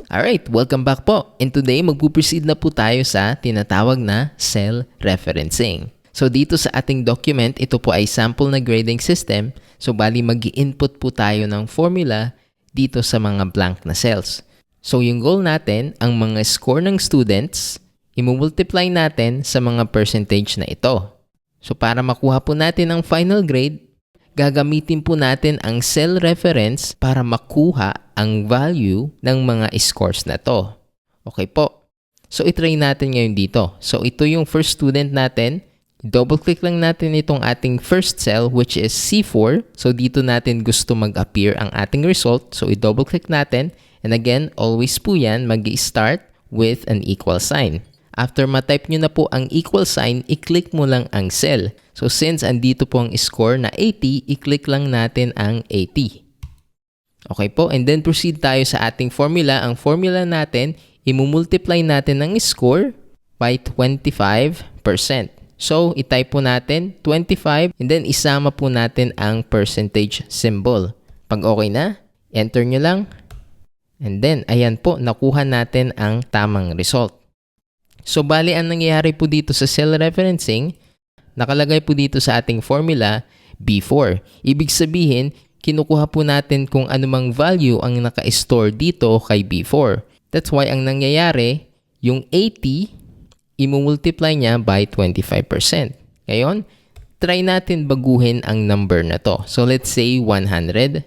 Alright, welcome back po. And today, magpuproceed na po tayo sa tinatawag na cell referencing. So dito sa ating document, ito po ay sample na grading system. So bali mag-i-input po tayo ng formula dito sa mga blank na cells. So yung goal natin, ang mga score ng students, imumultiply natin sa mga percentage na ito. So para makuha po natin ang final grade, gagamitin po natin ang cell reference para makuha ang value ng mga scores na to. Okay po. So itry natin ngayon dito. So ito yung first student natin. Double-click lang natin itong ating first cell which is C4. So dito natin gusto mag-appear ang ating result. So i-double-click natin. And again, always po yan mag-i-start with an equal sign. After matype nyo na po ang equal sign, i-click mo lang ang cell. So since andito po ang score na 80, i-click lang natin ang 80. Okay po, and then proceed tayo sa ating formula. Ang formula natin, imumultiply natin ang score by 25%. So, itype po natin 25 and then isama po natin ang percentage symbol. Pag okay na, enter nyo lang. And then, ayan po, nakuha natin ang tamang result. So, bali ang nangyayari po dito sa cell referencing, nakalagay po dito sa ating formula, B4. Ibig sabihin, kinukuha po natin kung anumang value ang naka-store dito kay B4. That's why ang nangyayari, yung 80, imumultiply niya by 25%. Ngayon, try natin baguhin ang number na to. So, let's say 100.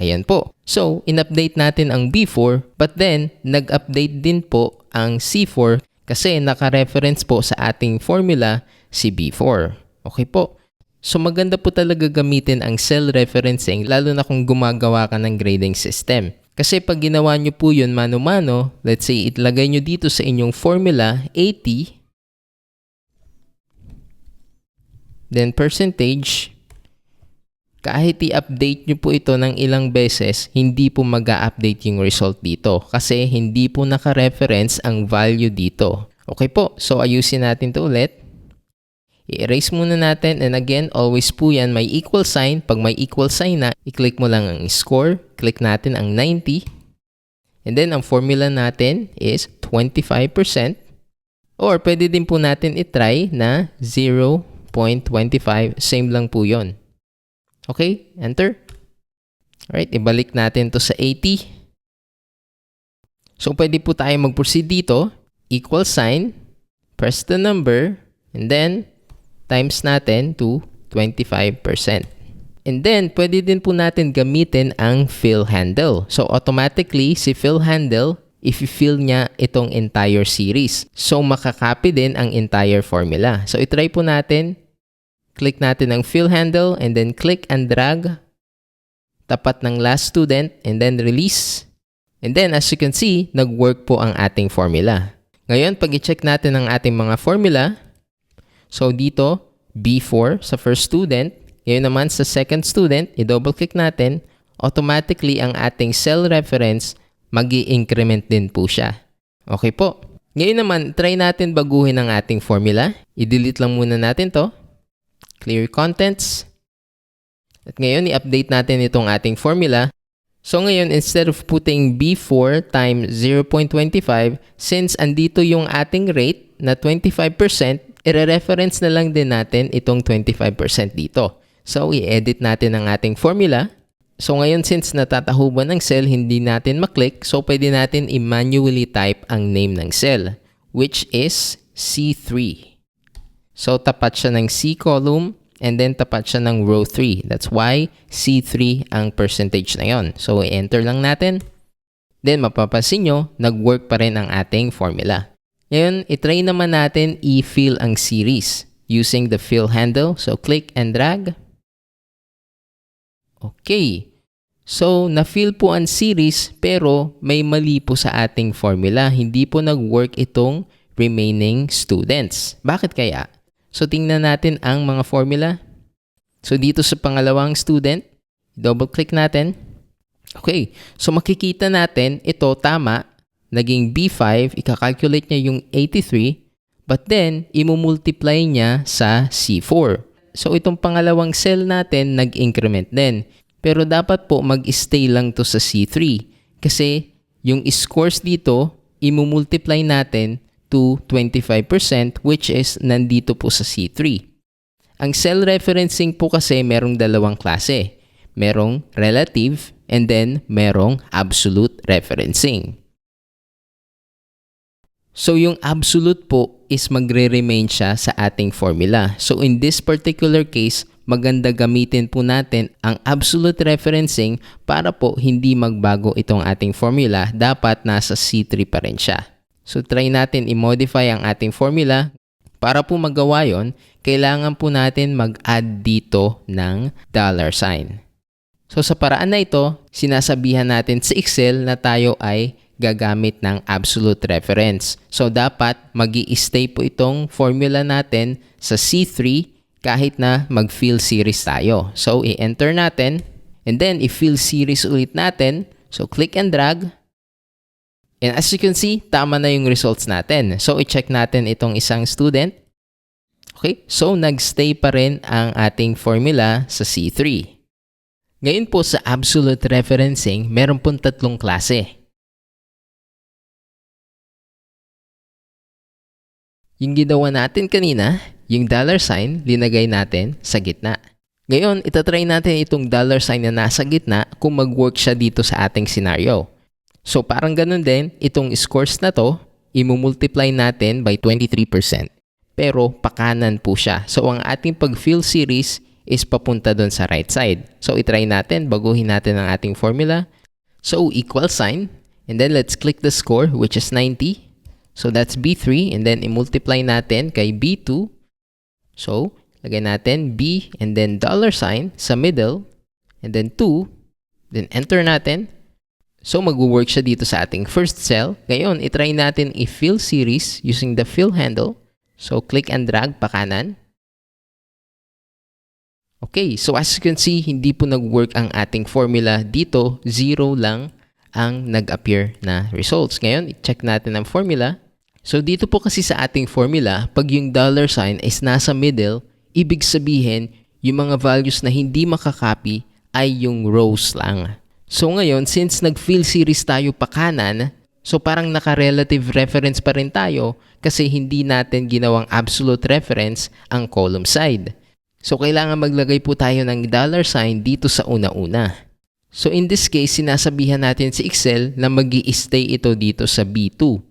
Ayan po. So, in-update natin ang B4, but then, nag-update din po ang C4 kasi naka-reference po sa ating formula si B4. Okay po. So, maganda po talaga gamitin ang cell referencing lalo na kung gumagawa ka ng grading system. Kasi pag ginawa nyo po yun mano-mano, let's say itlagay nyo dito sa inyong formula 80, then percentage, kahit i-update nyo po ito ng ilang beses, hindi po mag-a-update yung result dito kasi hindi po naka-reference ang value dito. Okay po, so ayusin natin ito ulit. I-erase muna natin and again, always po yan may equal sign. Pag may equal sign na, i-click mo lang ang score, click natin ang 90, and then ang formula natin is 25%, or pwede din po natin i-try na 0.25, same lang po yon. Okay, enter. Alright, ibalik natin to sa 80. So, pwede po tayo mag-proceed dito. Equal sign, press the number, and then, times natin to 25%. And then, pwede din po natin gamitin ang fill handle. So, automatically, si fill handle, i-fill niya itong entire series. So, makakopy din ang entire formula. So, itry po natin. Click natin ang fill handle and then click and drag tapat ng last student and then release. And then as you can see, nag-work po ang ating formula. Ngayon, pag i-check natin ang ating mga formula, so dito, B4 sa first student, ngayon naman sa second student, i-double click natin, automatically ang ating cell reference, mag-i-increment din po siya. Okay po. Ngayon naman, try natin baguhin ang ating formula. I-delete lang muna natin to. Clear contents. At ngayon, i-update natin itong ating formula. So ngayon, instead of putting B4 times 0.25, since andito yung ating rate na 25%, i-reference na lang din natin itong 25% dito. So, i-edit natin ang ating formula. So ngayon, since natatahuban ng cell, hindi natin maklik. So, pwede natin i-manually type ang name ng cell, which is C3. So, tapat siya ng C column and then tapat siya ng row 3. That's why C3 ang percentage na yon. So, i-enter lang natin. Then, mapapansin nyo, nag-work pa rin ang ating formula. Ngayon, itry naman natin i-fill ang series using the fill handle. So, click and drag. Okay. So, na-fill po ang series pero may mali po sa ating formula. Hindi po nag-work itong remaining students. Bakit kaya? So, tingnan natin ang mga formula. So, dito sa pangalawang student, double-click natin. Okay. So, makikita natin, ito tama, naging B5, ikakalculate niya yung 83, but then, imumultiply niya sa C4. So, itong pangalawang cell natin, nag-increment din. Pero dapat po mag-stay lang to sa C3. kasi yung scores dito, imumultiply natin to 25% which is nandito po sa C3. Ang cell referencing po kasi merong dalawang klase. Merong relative and then merong absolute referencing. So yung absolute po is magre-remain siya sa ating formula. So in this particular case, maganda gamitin po natin ang absolute referencing para po hindi magbago itong ating formula. Dapat nasa C3 pa rin siya. So try natin i-modify ang ating formula. Para po magawa yon, kailangan po natin mag-add dito ng $sign. So sa paraan na ito, sinasabihan natin sa Excel na tayo ay gagamit ng absolute reference. So dapat magi-stay po itong formula natin sa C3 kahit na mag-fill series tayo. So i-enter natin and then i-fill series ulit natin. So click and drag. And as you can see, tama na yung results natin. So i-check natin itong isang student. Okay, so nag-stay pa rin ang ating formula sa C3. Ngayon po sa absolute referencing, meron pong tatlong klase. Yung ginawa natin kanina, yung $sign, linagay natin sa gitna. Ngayon, itatry natin itong $sign na nasa gitna kung mag-work siya dito sa ating scenario. So parang ganun din, itong scores na to, imumultiply natin by 23%. Pero pakanan po siya. So ang ating pag-fill series is papunta doon sa right side. So itry natin, baguhin natin ang ating formula. So equal sign, and then let's click the score which is 90. So that's B3 and then i-multiply natin kay B2. So lagay natin B and then $sign sa middle and then 2. Then enter natin. So mag-work siya dito sa ating first cell. Ngayon, itry natin i-fill series using the fill handle. So click and drag pa kanan. Okay, so as you can see, hindi po nag-work ang ating formula dito. 0 lang ang nag-appear na results. Ngayon, i-check natin ang formula. So dito po kasi sa ating formula, pag yung $sign is nasa middle, ibig sabihin, yung mga values na hindi makakopy ay yung rows lang. So ngayon, since nag-fill series tayo pa kanan, so parang naka-relative reference pa rin tayo kasi hindi natin ginawang absolute reference ang column side. So kailangan maglagay po tayo ng $sign dito sa una-una. So in this case, sinasabihan natin si Excel na mag-i-stay ito dito sa B2.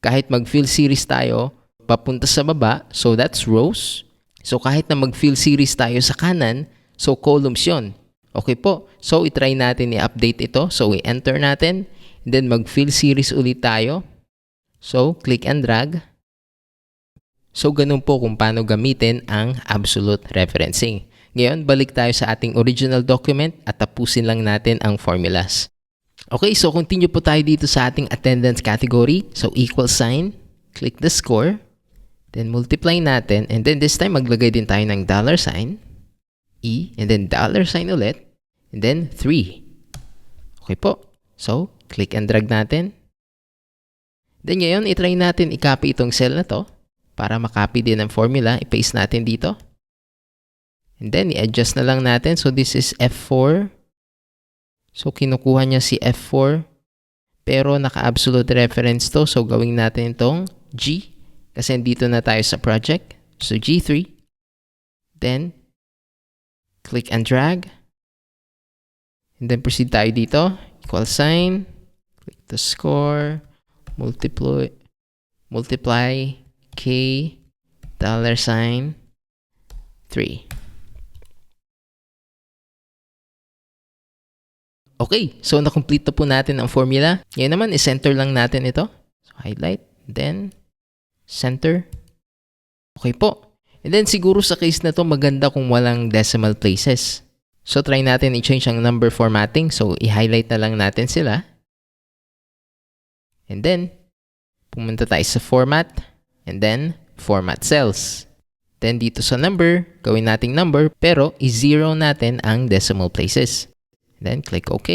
Kahit mag-fill series tayo, papunta sa baba, so that's rows. So kahit na mag-fill series tayo sa kanan, so columns yon. Okay po, so itry natin i-update ito. So i-enter natin, and then mag-fill series ulit tayo. So click and drag. So ganun po kung paano gamitin ang absolute referencing. Ngayon, balik tayo sa ating original document at tapusin lang natin ang formulas. Okay, so continue po tayo dito sa ating attendance category. So equal sign, click the score, then multiply natin, and then this time maglagay din tayo ng $sign, E, and then $sign ulit, and then 3. Okay po, so click and drag natin. Then ngayon, itry natin i-copy itong cell na to para makopy din ang formula. I-paste natin dito. And then i-adjust na lang natin. So this is F4. So, kinukuha niya si F4, pero naka-absolute reference to. So, gawin natin itong G, kasi dito na tayo sa project. So, G3. Then, click and drag. And then, proceed tayo dito. Equal sign. Click the score. Multiply K, $sign, 3. Okay, so na-complete na po natin ang formula. Ngayon naman, i-center lang natin ito. So, highlight, then center. Okay po. And then, siguro sa case na to maganda kung walang decimal places. So, try natin i-change ang number formatting. So, i-highlight na lang natin sila. And then, pumunta tayo sa format. And then, format cells. Then, dito sa number, gawin nating number, pero i-zero natin ang decimal places. Then, click OK.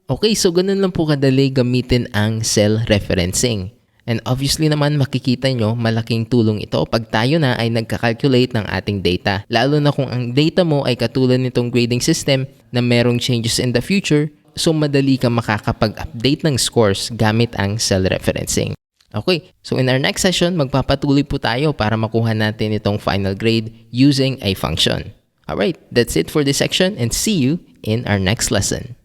Okay, so ganun lang po kadali gamitin ang cell referencing. And obviously naman makikita nyo malaking tulong ito pag tayo na ay nagka-calculate ng ating data. Lalo na kung ang data mo ay katulad nitong grading system na merong changes in the future So madali ka makakapag-update ng scores gamit ang cell referencing. Okay, so in our next session, magpapatuloy po tayo para makuha natin itong final grade using a function. Alright, that's it for this section and see you in our next lesson.